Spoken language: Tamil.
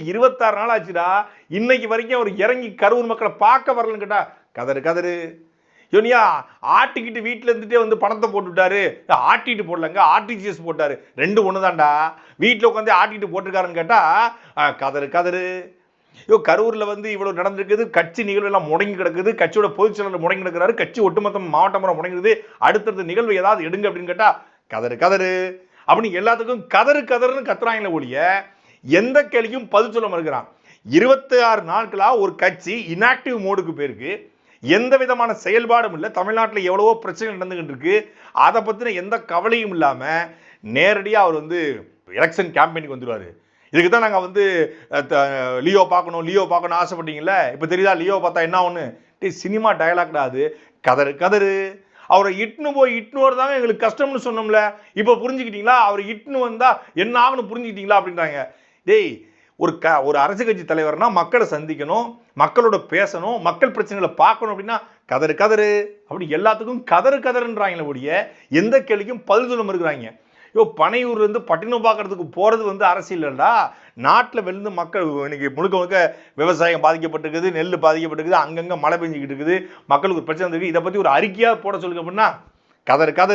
26 நாள் ஆச்சுடா, இன்னைக்கு வரைக்கும் அவர் இறங்கி கரூர் மக்களை பார்க்க வரலன்னு கேட்டா கதறு கதறு. யோனியா ஆட்டிக்கிட்டு வீட்டில் இருந்துட்டே வந்து பணத்தை போட்டுவிட்டாரு, ஆட்டிட்டு போடலங்க, ஆர்டிஜிஎஸ் போட்டாரு, ரெண்டு ஒன்று தான்டா. வீட்டில் உட்காந்து ஆட்டிட்டு போட்டிருக்காருன்னு கேட்டா கதறு கதறு. கரூர்ல வந்து இவ்வளவு நடந்திருக்குது, கட்சி நிகழ்வு எல்லாம் முடங்கி கிடக்குது, கட்சியோட பொதுச் செயலாளர் முடங்கி கிடக்கிறாரு, கட்சி ஒட்டுமொத்த மாவட்டம் முடங்குது, அடுத்தடுத்த நிகழ்வு ஏதாவது எடுங்க அப்படின்னு கேட்டா கதறு கதறு அப்படின்னு எல்லாத்துக்கும் கதறு கதறுன்னு கத்துறாங்களே ஒழிய எந்த கேள்விக்கும் பதில் சொல்ல மறுக்கிறான். 26 நாட்களா ஒரு கட்சி இன்ஆக்டிவ் மோடுக்கு போயிருக்கு, எந்த விதமான செயல்பாடும் இல்லை, தமிழ்நாட்டில் எவ்வளவோ பிரச்சனை நடந்துகிட்டு இருக்கு, அதை பத்தின எந்த கவலையும் இல்லாம நேரடியா அவர் வந்து எலெக்ஷன் கேம்பெயினுக்கு வந்துருவாரு. இதுக்கு தான் நாங்கள் வந்து லியோ பார்க்கணும் ஆசைப்பட்டீங்கல்ல, இப்போ தெரியுதா லியோ பார்த்தா என்ன ஒன்று சினிமா டயலாக்டா அது, கதறு கதறு. அவரை இட்டுன்னு வரதாங்க எங்களுக்கு கஷ்டம்னு சொன்னோம்ல, இப்போ புரிஞ்சுக்கிட்டீங்களா, அவர் இட்டுன்னு வந்தா என்ன ஆகுன்னு புரிஞ்சுக்கிட்டீங்களா அப்படின்றாங்க. டேய், ஒரு அரசியல் கட்சி தலைவர்னா மக்களை சந்திக்கணும், மக்களோட பேசணும், மக்கள் பிரச்சனைகளை பார்க்கணும் அப்படின்னா கதறு கதறு அப்படி எல்லாத்துக்கும் கதறு கதறுன்றாங்களே ஒழிய எந்த கேள்விக்கும் பதில் சொல்ல மறுக்கிறாங்க. பனையூர்ல இருந்து பட்டினம் பார்க்கறதுக்கு போறது வந்து அரசியல் இல்லடா. நாட்டில் விழுந்து மக்கள் இன்னைக்கு முழுக்க முழுக்க விவசாயம் பாதிக்கப்பட்டிருக்குது, நெல் பாதிக்கப்பட்டிருக்குது, அங்கங்க மழை பெஞ்சிக்கிட்டு இருக்குது, மக்களுக்கு பிரச்சனை இருக்கு, இதை பத்தி ஒரு அறிக்கையா போட சொல்லுங்க அப்படின்னா கதறு கதறு.